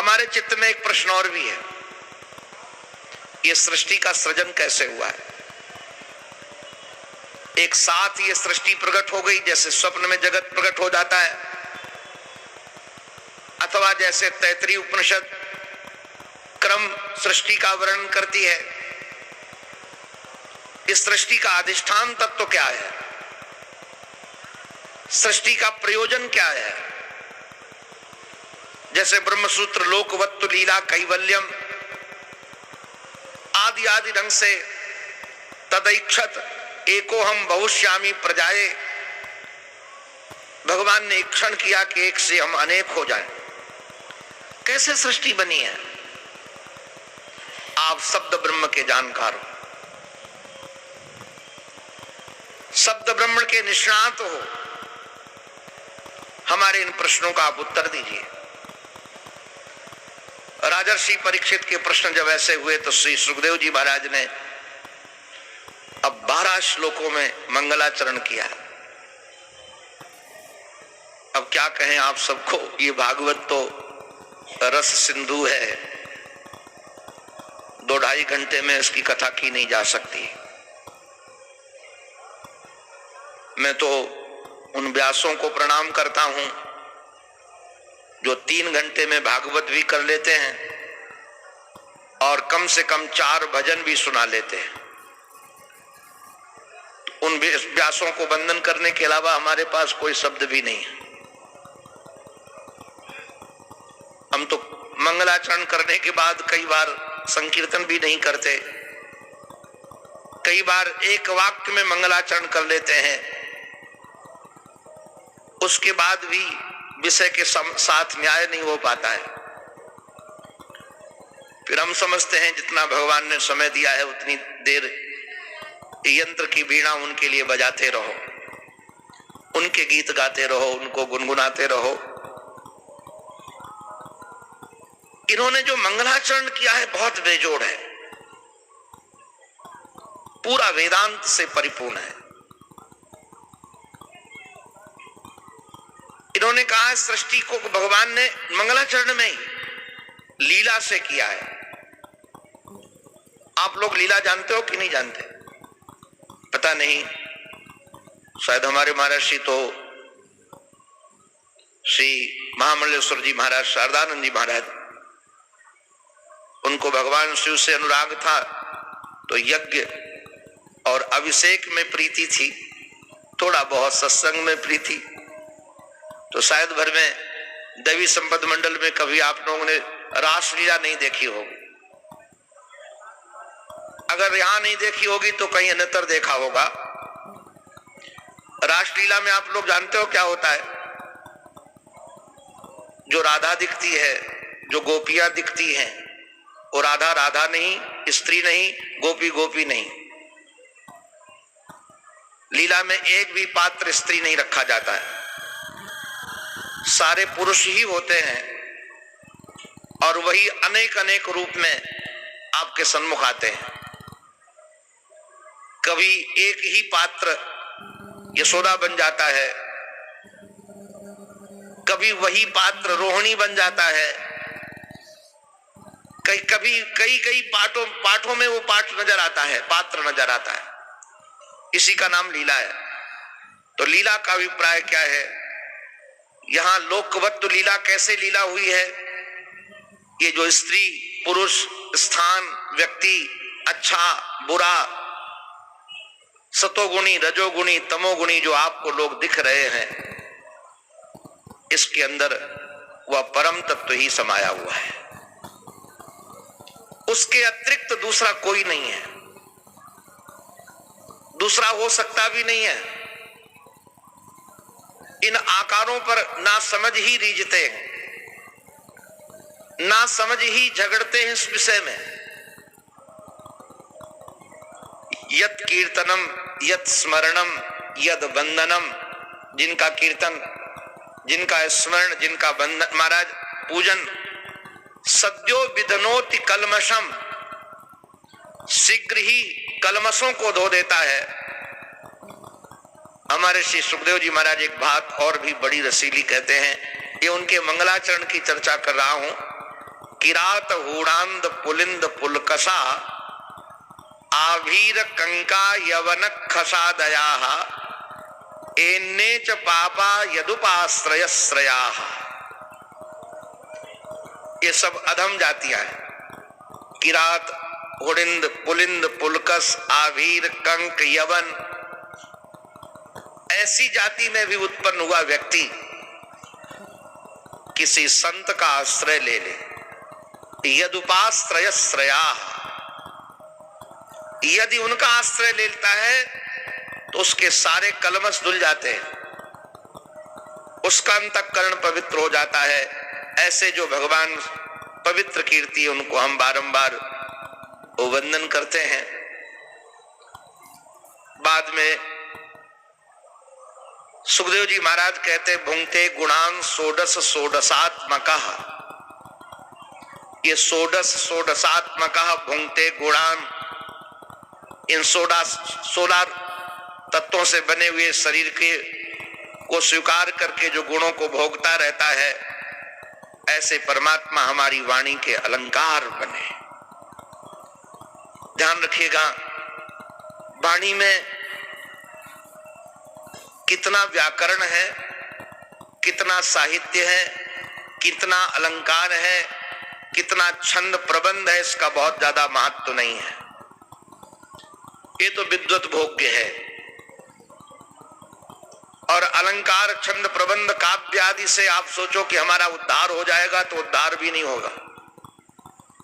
हमारे चित्त में एक प्रश्न और भी है, ये सृष्टि का सृजन कैसे हुआ है? एक साथ ये सृष्टि प्रकट हो गई, जैसे स्वप्न में जगत प्रकट हो जाता है, अथवा जैसे तैत्तरीय उपनिषद क्रम सृष्टि का वर्णन करती है। इस सृष्टि का अधिष्ठान तत्व क्या है? सृष्टि का प्रयोजन क्या है? जैसे ब्रह्मसूत्र लोकवत्तु लीला कैवल्यम आदि आदि ढंग से तदैक्षत एको हम बहुश्यामी प्रजाए, भगवान ने इक्षण किया कि एक से हम अनेक हो जाएं। कैसे सृष्टि बनी है? आप शब्द ब्रह्म के जानकार हो, शब्द ब्रह्म के निष्णात हो, हमारे इन प्रश्नों का आप उत्तर दीजिए। राजर्षि परीक्षित के प्रश्न जब ऐसे हुए तो श्री सुखदेव जी महाराज ने अब 12 श्लोकों में मंगलाचरण किया। अब क्या कहें आप सबको, ये भागवत तो रस सिंधु है, 2-2.5 घंटे में इसकी कथा की नहीं जा सकती। मैं तो उन व्यासों को प्रणाम करता हूं जो 3 घंटे में भागवत भी कर लेते हैं और कम से कम 4 भजन भी सुना लेते हैं। उन व्यासों को वंदन करने के अलावा हमारे पास कोई शब्द भी नहीं है। हम तो मंगलाचरण करने के बाद कई बार संकीर्तन भी नहीं करते, कई बार एक वाक्य में मंगलाचरण कर लेते हैं, उसके बाद भी विषय के साथ न्याय नहीं हो पाता है। फिर हम समझते हैं जितना भगवान ने समय दिया है उतनी देर यंत्र की वीणा उनके लिए बजाते रहो, उनके गीत गाते रहो, उनको गुनगुनाते रहो। इन्होंने जो मंगलाचरण किया है बहुत बेजोड़ है, पूरा वेदांत से परिपूर्ण है। इन्होंने कहा है सृष्टि को भगवान ने मंगलाचरण में ही लीला से किया है। आप लोग लीला जानते हो कि नहीं जानते? पता नहीं, शायद हमारे महर्षि तो श्री महामंडलेश्वर जी महाराज, शारदानंद जी महाराज, उनको भगवान शिव से अनुराग था तो यज्ञ और अभिषेक में प्रीति थी, थोड़ा बहुत सत्संग में प्रीति। तो शायद भर में देवी संपद मंडल में कभी आप लोगों ने रासलीला नहीं देखी होगी। अगर यहां नहीं देखी होगी तो कहीं अन्यत्र देखा होगा। रासलीला में आप लोग जानते हो क्या होता है? जो राधा दिखती है, जो गोपियां दिखती हैं, वो राधा राधा नहीं, स्त्री नहीं, गोपी गोपी नहीं। लीला में एक भी पात्र स्त्री नहीं रखा जाता है, सारे पुरुष ही होते हैं और वही अनेक अनेक रूप में आपके सन्मुख आते हैं। कभी एक ही पात्र यशोदा बन जाता है, कभी वही पात्र रोहिणी बन जाता है, कभी कई पाठों में वो पाठ नजर आता है, पात्र नजर आता है। इसी का नाम लीला है। तो लीला का अभिप्राय क्या है? यहां लोकवत्तु लीला कैसे लीला हुई है? ये जो स्त्री पुरुष स्थान व्यक्ति अच्छा बुरा सतोगुणी रजोगुणी तमोगुणी जो आपको लोग दिख रहे हैं, इसके अंदर वह परम तत्व ही समाया हुआ है, उसके अतिरिक्त दूसरा कोई नहीं है, दूसरा हो सकता भी नहीं है। इन आकारों पर ना समझ ही रीझते हैं, ना समझ ही झगड़ते हैं इस विषय में। यत कीर्तनम यत स्मरणम यद वंदनम, जिनका कीर्तन जिनका स्मरण जिनका वंदन महाराज पूजन, सद्यो विधनोति कलमशम, शीघ्र ही कलमशों को धो देता है। हमारे श्री सुखदेव जी महाराज एक बात और भी बड़ी रसीली कहते हैं, ये उनके मंगलाचरण की चर्चा कर रहा हूं किरात हूणांद पुलिंद पुलकसा आभीर कंका यवन खसादया एन्ने च पापा यदुपाश्रय श्रया। ये सब अधम जातियां हैं। किरात, हुड़िंद, पुलिंद, पुलकस, आभीर, कंक, यवन, ऐसी जाति में भी उत्पन्न हुआ व्यक्ति किसी संत का आश्रय ले ले, यदुपाश्रय श्रया, यदि उनका आश्रय लेता है तो उसके सारे कलमश धुल जाते हैं, उसका अंतःकरण पवित्र हो जाता है। ऐसे जो भगवान पवित्र कीर्ति, उनको हम बारंबार वंदन करते हैं। बाद में सुखदेव जी महाराज कहते, भुंक्ते गुणान षोडश षोडशात्मकः। ये षोडश षोडशात्मकः भुंक्ते गुणान, इन 16 तत्वों से बने हुए शरीर के को स्वीकार करके जो गुणों को भोगता रहता है, ऐसे परमात्मा हमारी वाणी के अलंकार बने। ध्यान रखिएगा, वाणी में कितना व्याकरण है, कितना साहित्य है, कितना अलंकार है, कितना छंद प्रबंध है, इसका बहुत ज्यादा महत्व तो नहीं है। ये तो विद्वत भोग्य है। और अलंकार, छंद, प्रबंध, काव्य आदि से आप सोचो कि हमारा उद्धार हो जाएगा, तो उद्धार भी नहीं होगा।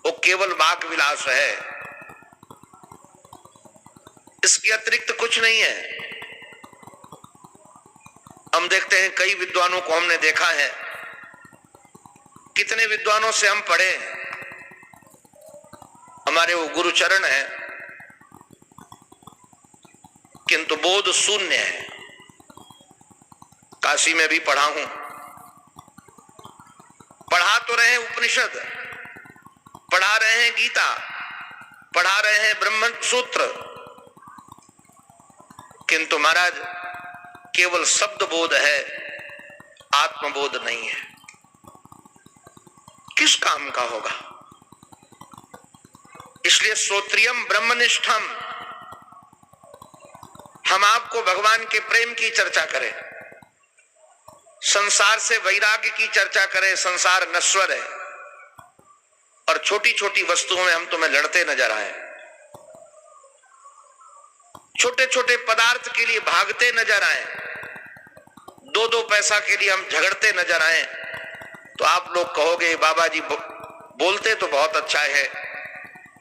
वो केवल वाक विलास है, इसके अतिरिक्त कुछ नहीं है। हम देखते हैं कई विद्वानों को हमने देखा है, कितने विद्वानों से हम पढ़े, हमारे वो गुरुचरण है, किंतु बोध शून्य है। काशी में भी पढ़ा हूं, पढ़ा तो रहे हैं उपनिषद, पढ़ा रहे हैं गीता, पढ़ा रहे हैं ब्रह्म सूत्र, किंतु महाराज केवल शब्द बोध है, आत्मबोध नहीं है। किस काम का होगा? इसलिए श्रोत्रियम ब्रह्मनिष्ठम, हम आपको भगवान के प्रेम की चर्चा करें, संसार से वैराग्य की चर्चा करें। संसार नश्वर है और छोटी छोटी वस्तुओं में हम तुम्हें लड़ते नजर आए, छोटे छोटे पदार्थ के लिए भागते नजर आए, 2-2 पैसा के लिए हम झगड़ते नजर आए, तो आप लोग कहोगे बाबा जी बोलते तो बहुत अच्छा है,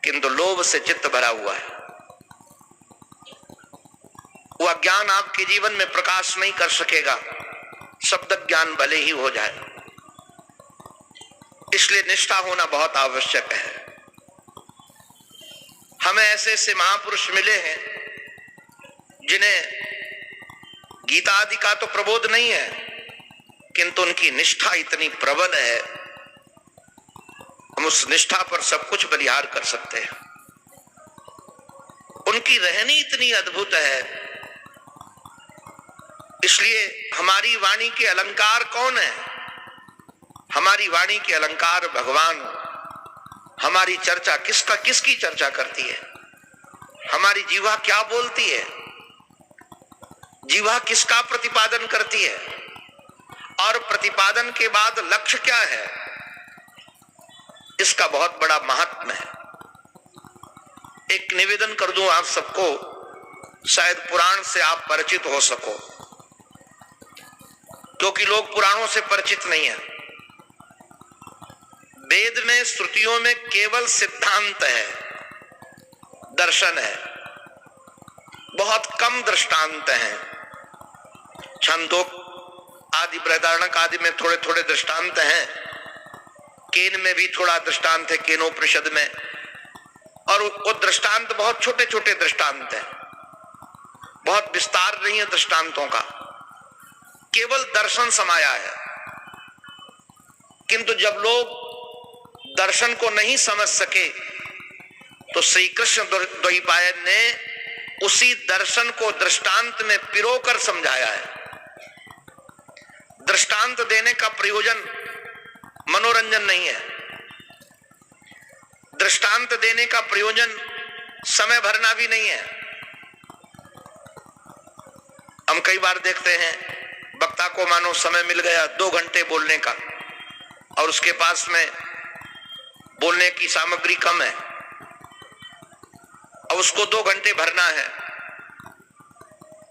किंतु लोभ से चित्त भरा हुआ है। वह ज्ञान आपके जीवन में प्रकाश नहीं कर सकेगा, शब्द ज्ञान भले ही हो जाए। इसलिए निष्ठा होना बहुत आवश्यक है। हमें ऐसे ऐसे महापुरुष मिले हैं जिन्हें गीता आदि का तो प्रबोध नहीं है, किंतु उनकी निष्ठा इतनी प्रबल है, हम उस निष्ठा पर सब कुछ बलिहार कर सकते हैं। उनकी रहनी इतनी अद्भुत है। इसलिए हमारी वाणी के अलंकार कौन है? हमारी वाणी के अलंकार भगवान। हमारी चर्चा किसकी चर्चा करती है? हमारी जीवा क्या बोलती है? जीवा किसका प्रतिपादन करती है? और प्रतिपादन के बाद लक्ष्य क्या है? इसका बहुत बड़ा महात्म्य है। एक निवेदन कर दूं आप सबको, शायद पुराण से आप परिचित हो सको, क्योंकि लोग पुराणों से परिचित नहीं है। वेद में, श्रुतियों में केवल सिद्धांत है, दर्शन है, बहुत कम दृष्टांत हैं। छंदोक आदि, बृहदारण्यक आदि में थोड़े थोड़े दृष्टांत हैं, केन में भी थोड़ा दृष्टांत है, केनोपनिषद में, और वो दृष्टांत बहुत छोटे छोटे दृष्टांत हैं, बहुत विस्तार नहीं है दृष्टांतों का, केवल दर्शन समाया है। किंतु जब लोग दर्शन को नहीं समझ सके, तो श्री कृष्ण द्वैपायन ने उसी दर्शन को दृष्टांत में पिरोकर समझाया है। दृष्टांत देने का प्रयोजन मनोरंजन नहीं है, दृष्टांत देने का प्रयोजन समय भरना भी नहीं है। हम कई बार देखते हैं वक्ता को मानो समय मिल गया 2 घंटे बोलने का और उसके पास में बोलने की सामग्री कम है, अब उसको 2 घंटे भरना है,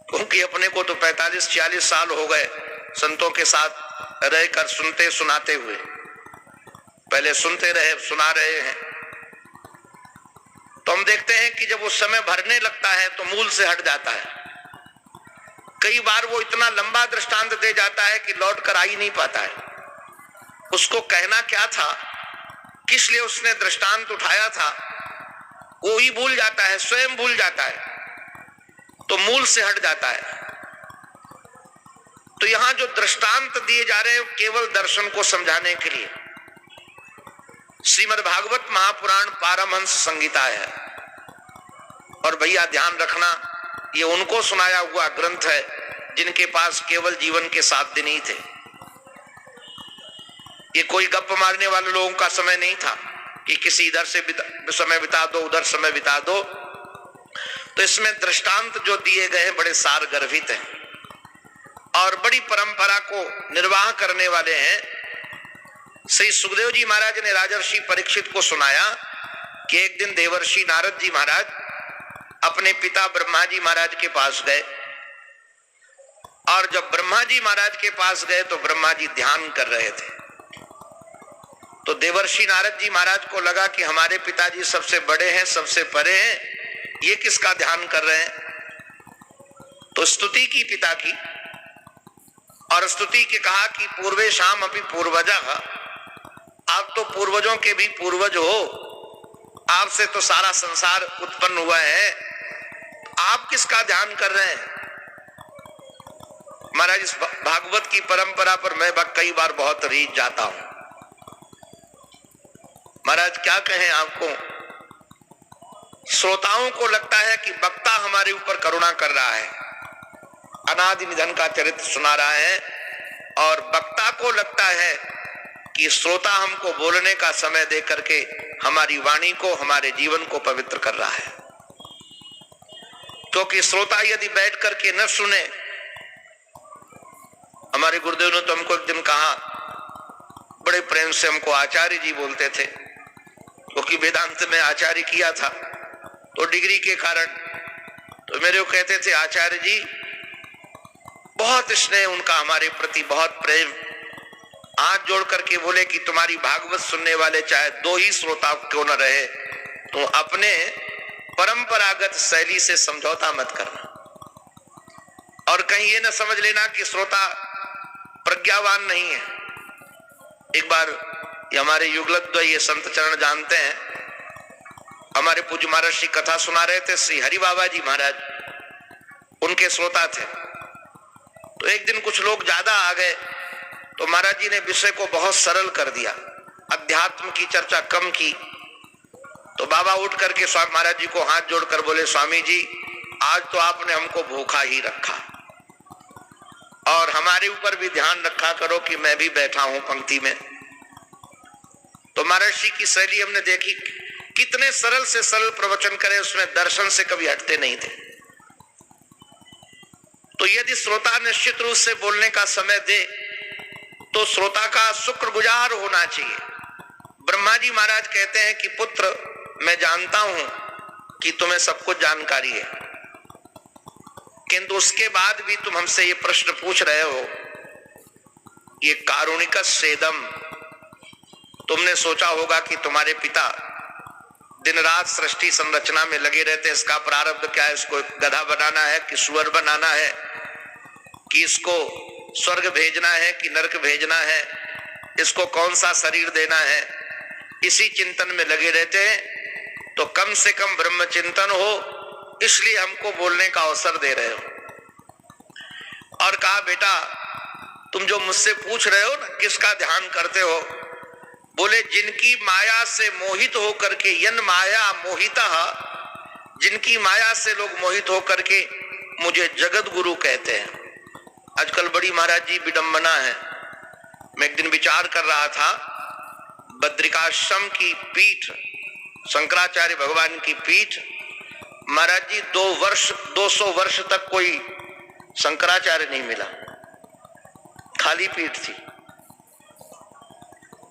क्योंकि अपने को तो 45-46 साल हो गए संतों के साथ रहकर सुनते सुनाते हुए। पहले सुनते रहे, सुना रहे हैं, तो हम देखते हैं कि जब वो समय भरने लगता है तो मूल से हट जाता है। कई बार वो इतना लंबा दृष्टांत दे जाता है कि लौट कर आ ही नहीं पाता है। उसको कहना क्या था, किस लिए उसने दृष्टांत उठाया था, वो ही भूल जाता है, स्वयं भूल जाता है, तो मूल से हट जाता है। तो यहां जो दृष्टांत दिए जा रहे हैं केवल दर्शन को समझाने के लिए। श्रीमद् भागवत महापुराण पारमहंस संहिता है, और भैया ध्यान रखना, ये उनको सुनाया हुआ ग्रंथ है जिनके पास केवल जीवन के 7 दिन ही थे। ये कोई गप मारने वाले लोगों का समय नहीं था कि किसी इधर से समय बिता दो, उधर समय बिता दो। तो इसमें दृष्टांत जो दिए गए हैं बड़े सार गर्भित हैं और बड़ी परंपरा को निर्वाह करने वाले हैं। श्री सुखदेव जी महाराज ने राजर्षि परीक्षित को सुनाया कि एक दिन देवर्षि नारद जी महाराज अपने पिता ब्रह्मा जी महाराज के पास गए, और जब ब्रह्मा जी महाराज के पास गए तो ब्रह्मा जी ध्यान कर रहे थे। तो देवर्षि नारद जी महाराज को लगा कि हमारे पिताजी सबसे बड़े हैं, सबसे परे हैं, ये किसका ध्यान कर रहे हैं। तो स्तुति की पिता की, और स्तुति के कहा कि पूर्वे शाम अपि पूर्वजः, आप तो पूर्वजों के भी पूर्वज हो, आपसे तो सारा संसार उत्पन्न हुआ है, आप किसका ध्यान कर रहे हैं। महाराज इस भागवत की परंपरा पर मैं कई बार बहुत रीझ जाता हूं। महाराज क्या कहें आपको, श्रोताओं को लगता है कि वक्ता हमारे ऊपर करुणा कर रहा है, अनादि निधन का चरित्र सुना रहा है, और वक्ता को लगता है कि श्रोता हमको बोलने का समय दे करके हमारी वाणी को, हमारे जीवन को पवित्र कर रहा है। क्योंकि श्रोता यदि बैठ करके न सुने, हमारे गुरुदेव ने तो हमको एक दिन कहा, बड़े प्रेम से हमको आचार्य जी बोलते थे, क्योंकि वेदांत में आचार्य किया था तो डिग्री के कारण, तो मेरे को कहते थे आचार्य जी, बहुत स्नेह उनका हमारे प्रति, बहुत प्रेम। हाथ जोड़ करके बोले कि तुम्हारी भागवत सुनने वाले चाहे 2 ही श्रोता क्यों न रहे, तो अपने परंपरागत शैली से समझौता मत करना, और कहीं ये न समझ लेना कि श्रोता प्रज्ञावान नहीं है। एक बार ये हमारे युगलद्वय ये संत चरण जानते हैं, हमारे पूज्य महाराज श्री कथा सुना रहे थे, श्री हरि बाबा जी महाराज उनके श्रोता थे। तो एक दिन कुछ लोग ज्यादा आ गए, तो महाराज जी ने विषय को बहुत सरल कर दिया, अध्यात्म की चर्चा कम की। तो बाबा उठ करके स्वामी महाराज जी को हाथ जोड़कर बोले, स्वामी जी आज तो आपने हमको भूखा ही रखा, और हमारे ऊपर भी ध्यान रखा करो कि मैं भी बैठा हूं पंक्ति में। तो महाराज जी की शैली हमने देखी, कितने सरल से सरल प्रवचन करे, उसमें दर्शन से कभी हटते नहीं थे। तो यदि श्रोता निश्चित रूप से बोलने का समय दे तो श्रोता का शुक्रगुजार होना चाहिए। ब्रह्मा जी महाराज कहते हैं कि पुत्र, मैं जानता हूं कि तुम्हें सब कुछ जानकारी है, किंतु उसके बाद भी तुम हमसे ये प्रश्न पूछ रहे हो, ये कारुणिक सेदम। तुमने सोचा होगा कि तुम्हारे पिता दिन रात सृष्टि संरचना में लगे रहते हैं, इसका प्रारब्ध क्या है, इसको गधा बनाना है कि सुअर बनाना है, कि इसको स्वर्ग भेजना है कि नरक भेजना है, इसको कौन सा शरीर देना है, इसी चिंतन में लगे रहते हैं। तो कम से कम ब्रह्म चिंतन हो, इसलिए हमको बोलने का अवसर दे रहे हो। और कहा, बेटा तुम जो मुझसे पूछ रहे हो ना, किसका ध्यान करते हो, बोले जिनकी माया से मोहित होकर के, यन माया मोहिता, जिनकी माया से लोग मोहित होकर के मुझे जगत गुरु कहते हैं। आजकल बड़ी महाराज जी विडंबना है। मैं एक दिन विचार कर रहा था, बद्रिकाश्रम की पीठ शंकराचार्य भगवान की पीठ, महाराज जी 200 वर्ष तक कोई शंकराचार्य नहीं मिला, खाली पीठ थी।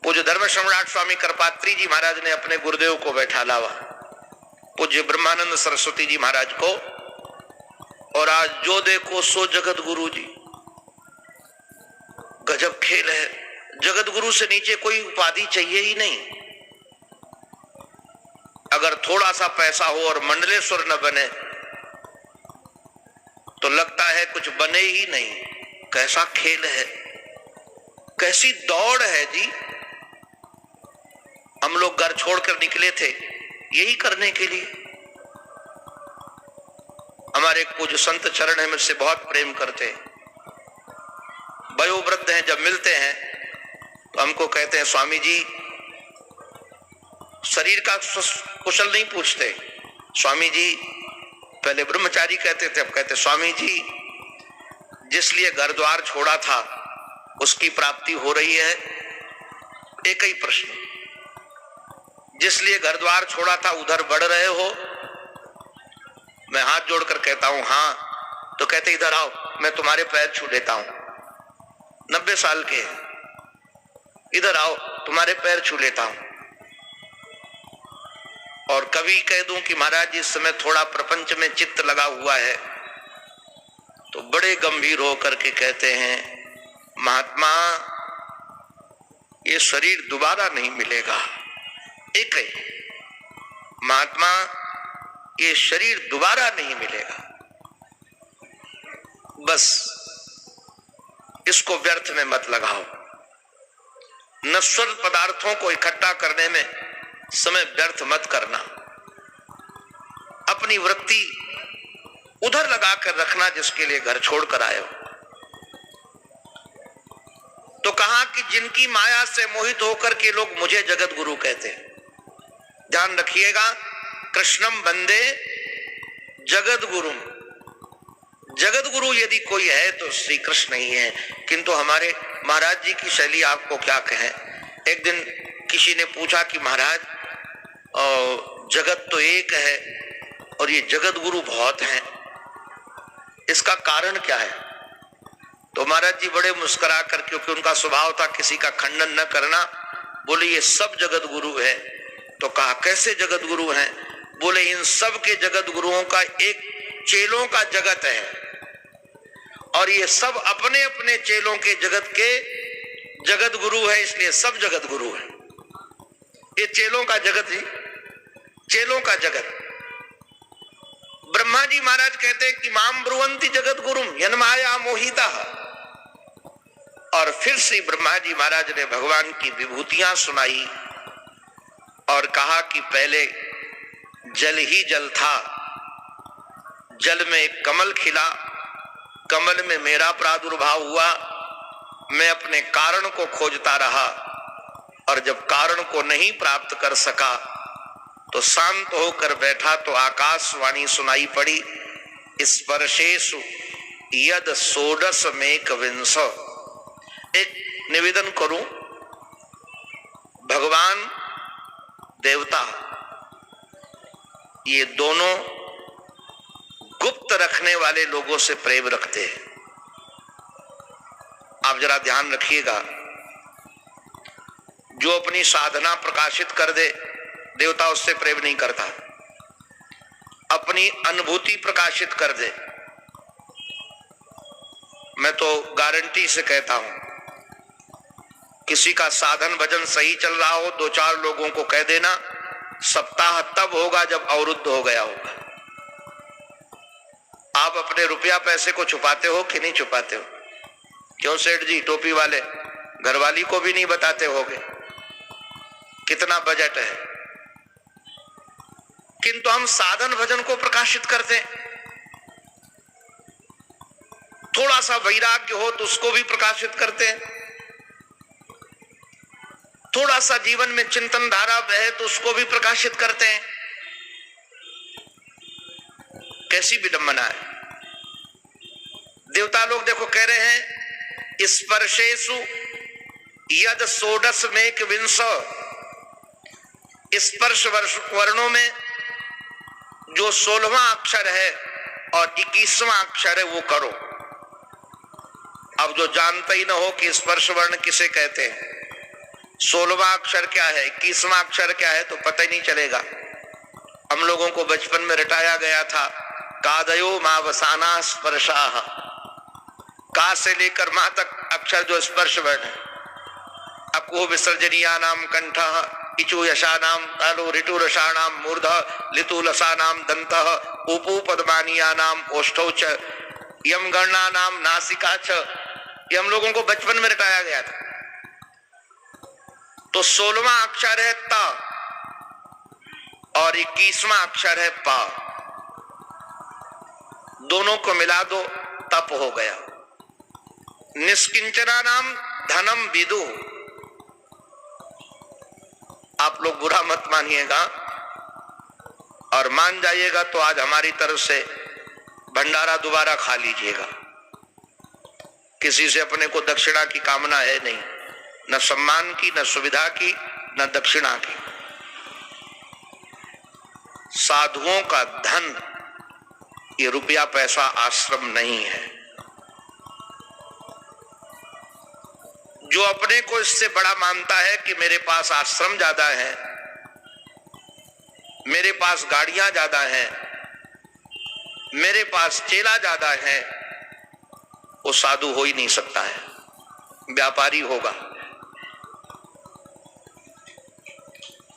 पूज्य धर्म सम्राट स्वामी कृपात्री जी महाराज ने अपने गुरुदेव को बैठा लावा, पूज्य ब्रह्मानंद सरस्वती जी महाराज को, और आज जो देखो सो जगत गुरु जी। गजब खेल है, जगत गुरु से नीचे कोई उपाधि चाहिए ही नहीं। अगर थोड़ा सा पैसा हो और मंडलेश्वर न बने तो लगता है कुछ बने ही नहीं। कैसा खेल है, कैसी दौड़ है जी। हम लोग घर छोड़कर निकले थे यही करने के लिए। हमारे कुछ संत चरण है, मुझसे बहुत प्रेम करते हैं, वयोवृद्ध हैं। जब मिलते हैं तो हमको कहते हैं स्वामी जी, शरीर का कुशल नहीं पूछते। स्वामी जी, पहले ब्रह्मचारी कहते थे, अब कहते स्वामी जी जिस लिए घर द्वार छोड़ा था उसकी प्राप्ति हो रही है। एक ही प्रश्न, जिस लिए घर द्वार छोड़ा था उधर बढ़ रहे हो? मैं हाथ जोड़कर कहता हूं हाँ। तो कहते इधर आओ, मैं तुम्हारे पैर छू लेता हूं। 90 साल के हैं, इधर आओ तुम्हारे पैर छू लेता हूं। और कभी कह दूं कि महाराज इस समय थोड़ा प्रपंच में चित्त लगा हुआ है, तो बड़े गंभीर होकर के कहते हैं महात्मा ये शरीर दोबारा नहीं मिलेगा। एक है महात्मा, ये शरीर दोबारा नहीं मिलेगा, बस इसको व्यर्थ में मत लगाओ। नश्वर पदार्थों को इकट्ठा करने में समय व्यर्थ मत करना। अपनी वृत्ति उधर लगा कर रखना जिसके लिए घर छोड़कर आए हो। तो कहा कि जिनकी माया से मोहित होकर के लोग मुझे जगत गुरु कहते हैं। ध्यान रखिएगा, कृष्णम वंदे जगत गुरु। जगत गुरु यदि कोई है तो श्री कृष्ण ही है। किंतु हमारे महाराज जी की शैली आपको क्या कहें। एक दिन किसी ने पूछा कि महाराज जगत तो एक है और ये जगत गुरु बहुत हैं, इसका कारण क्या है? तो महाराज जी बड़े मुस्कुरा कर, क्योंकि उनका स्वभाव था किसी का खंडन न करना, बोले ये सब जगत गुरु है। तो कहा कैसे जगत गुरु हैं? बोले इन सब के जगत गुरुओं का एक चेलों का जगत है, और ये सब अपने अपने चेलों के जगत के जगत गुरु है, इसलिए सब जगत गुरु है। ये चेलों का जगत ही, चेलों का जगत। ब्रह्मा जी महाराज कहते हैं कि माम ब्रुवंती जगत गुरुम यन्माया मोहिता। और फिर श्री ब्रह्मा जी महाराज ने भगवान की विभूतियां सुनाई और कहा कि पहले जल ही जल था, जल में एक कमल खिला, कमल में मेरा प्रादुर्भाव हुआ, मैं अपने कारण को खोजता रहा, और जब कारण को नहीं प्राप्त कर सका तो शांत होकर बैठा तो आकाशवाणी सुनाई पड़ी, स्पर्शेषु यद षोडश मेक विंश। एक निवेदन करूं, भगवान देवता ये दोनों गुप्त रखने वाले लोगों से प्रेम रखते हैं। आप जरा ध्यान रखिएगा, जो अपनी साधना प्रकाशित कर दे देवता उससे प्रेम नहीं करता। अपनी अनुभूति प्रकाशित कर दे, मैं तो गारंटी से कहता हूं, किसी का साधन भजन सही चल रहा हो, 2-4 लोगों को कह देना, सप्ताह तब होगा जब अवरुद्ध हो गया होगा। आप अपने रुपया पैसे को छुपाते हो कि नहीं छुपाते हो? क्यों सेठ जी, टोपी वाले घरवाली को भी नहीं बताते होगे कितना बजट है? किंतु हम साधन भजन को प्रकाशित करते हैं। थोड़ा सा वैराग्य हो तो उसको भी प्रकाशित करते हैं, थोड़ा सा जीवन में चिंतन धारा बहे तो उसको भी प्रकाशित करते हैं। कैसी विडंबना है। देवता लोग देखो कह रहे हैं स्पर्शेषु यद षोडश मेक विंश, स्पर्श वर्णों में जो 16वां अक्षर है और 21वां अक्षर है वो करो। अब जो जानता ही ना हो कि स्पर्श वर्ण किसे कहते हैं, 16वां अक्षर क्या है, 21वां अक्षर क्या है, तो पता ही नहीं चलेगा। हम लोगों को बचपन में रटाया गया था कादयो मावसाना स्पर्शाः, का से लेकर मां तक अक्षर जो स्पर्श वर्ण है। अको विसर्जनीया नाम कंठः, इचु यशानाम तालु, ऋतु रसानाम मूर्धः, लितु लसानाम दन्तः, उपू पद्मानिया नाम ओष्ठौ च, यम गणना नाम नासिका च। ये हम लोगों को बचपन में रटाया गया था। तो 16वां अक्षर है त और 21वां अक्षर है प, दोनों को मिला दो तप हो गया। निष्किंचना नाम धनम विदु। आप लोग बुरा मत मानिएगा और मान जाइएगा तो आज हमारी तरफ से भंडारा दोबारा खा लीजिएगा। किसी से अपने को दक्षिणा की कामना है नहीं, न सम्मान की, न सुविधा की, न दक्षिणा की। साधुओं का धन ये रुपया पैसा आश्रम नहीं है। जो अपने को इससे बड़ा मानता है कि मेरे पास आश्रम ज्यादा है, मेरे पास गाड़ियां ज्यादा हैं, मेरे पास चेला ज्यादा है, वो साधु हो ही नहीं सकता है, व्यापारी होगा।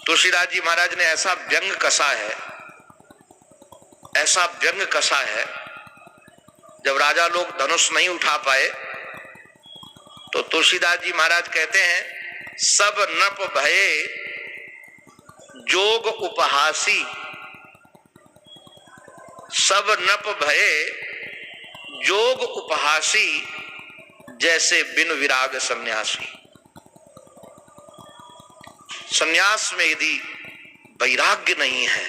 तुलसीदास जी महाराज ने ऐसा व्यंग कसा है, ऐसा व्यंग कसा है, जब राजा लोग धनुष नहीं उठा पाए तो तुलसीदास जी महाराज कहते हैं सब नप भये जोग उपहासी, सब नप भये जोग उपहासी, जैसे बिन विराग सन्यासी। सन्यास में यदि वैराग्य नहीं है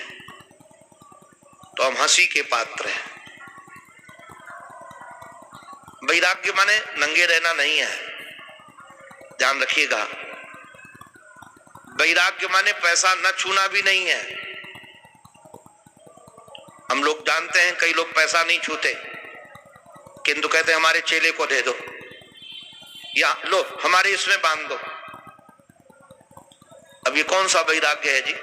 तो हम हंसी के पात्र हैं। वैराग्य माने नंगे रहना नहीं है, ध्यान रखिएगा। वैराग्य माने पैसा न छूना भी नहीं है। हम लोग जानते हैं कई लोग पैसा नहीं छूते, किंतु कहते हैं हमारे चेले को दे दो या लो हमारे इसमें बांध दो। अब ये कौन सा वैराग्य है जी?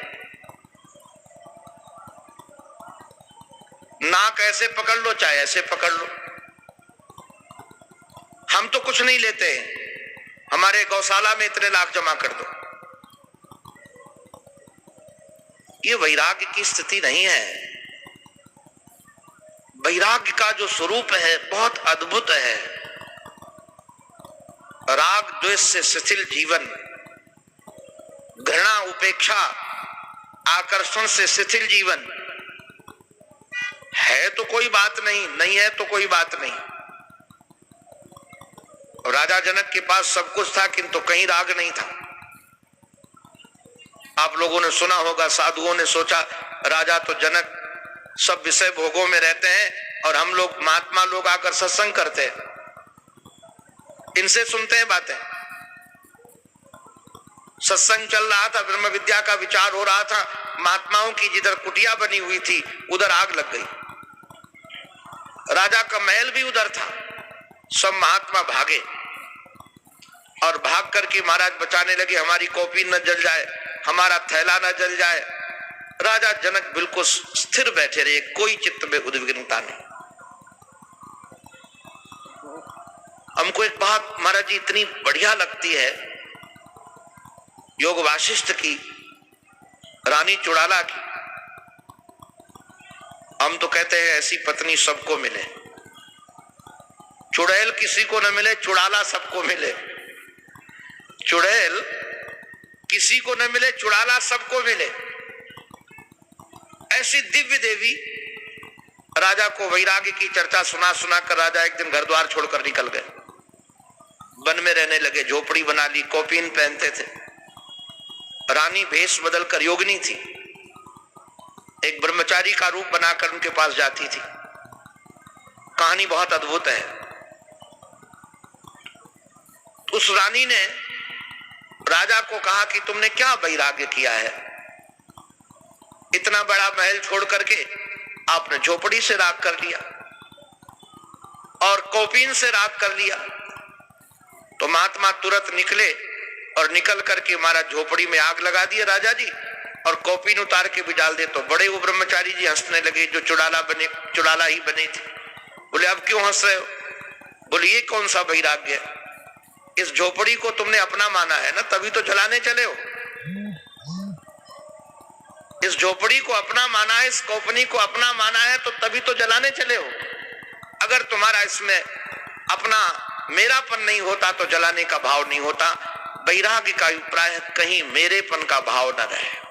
नाक ऐसे पकड़ लो चाहे ऐसे पकड़ लो, हम तो कुछ नहीं लेते हैं, हमारे गौशाला में इतने लाख जमा कर दो। ये वैराग्य की स्थिति नहीं है। वैराग्य का जो स्वरूप है बहुत अद्भुत है। राग द्वेष से शिथिल जीवन, घृणा उपेक्षा आकर्षण से शिथिल जीवन है तो कोई बात नहीं, नहीं है तो कोई बात नहीं। राजा जनक के पास सब कुछ था किंतु कहीं राग नहीं था। आप लोगों ने सुना होगा, साधुओं ने सोचा राजा तो जनक सब विषय भोगों में रहते हैं और हम लोग महात्मा लोग आकर सत्संग करते हैं, इनसे सुनते हैं बातें। सत्संग चल रहा था, ब्रह्म विद्या का विचार हो रहा था, महात्माओं की जिधर कुटिया बनी हुई थी उधर आग लग गई। राजा का महल भी उधर था। सब महात्मा भागे और भाग करके महाराज बचाने लगे, हमारी कॉपी न जल जाए, हमारा थैला न जल जाए। राजा जनक बिल्कुल स्थिर बैठे रहे, कोई चित्त में उद्विग्नता नहीं। हमको एक बात महाराज जी इतनी बढ़िया लगती है, योग वाशिष्ठ की, रानी चुड़ाला की। हम तो कहते हैं ऐसी पत्नी सबको मिले, चुड़ैल किसी को न मिले, चुड़ाला सबको मिले। चुड़ैल किसी को न मिले, चुड़ाला सबको मिले। ऐसी दिव्य देवी। राजा को वैराग्य की चर्चा सुना सुना कर राजा एक दिन घर द्वार छोड़कर निकल गए, वन में रहने लगे, झोपड़ी बना ली, कौपीन पहनते थे। रानी भेष बदलकर योगिनी थी, एक ब्रह्मचारी का रूप बनाकर उनके पास जाती थी। कहानी बहुत अद्भुत है। उस रानी ने राजा को कहा कि तुमने क्या वैराग्य किया है? इतना बड़ा महल छोड़ करके आपने झोपड़ी से राग कर लिया और कौपीन से राग कर लिया। तो महात्मा तुरंत निकले और निकल करके महाराज झोपड़ी में आग लगा दिया राजा जी, और कौपीन उतार के भी डाल दे। तो बड़े वो ब्रह्मचारी जी हंसने लगे, जो चुड़ाला ही बने थे। बोले अब क्यों हंस रहे हो? बोले ये कौन सा वैराग्य है? इस झोपड़ी को तुमने अपना माना है ना, तभी तो जलाने चले हो। इस झोपड़ी को अपना माना है, इस कौपनी को अपना माना है, तो तभी तो जलाने चले हो। अगर तुम्हारा इसमें अपना मेरापन नहीं होता तो जलाने का भाव नहीं होता। वैराग्य का अभिप्राय कहीं मेरेपन का भाव न रहे।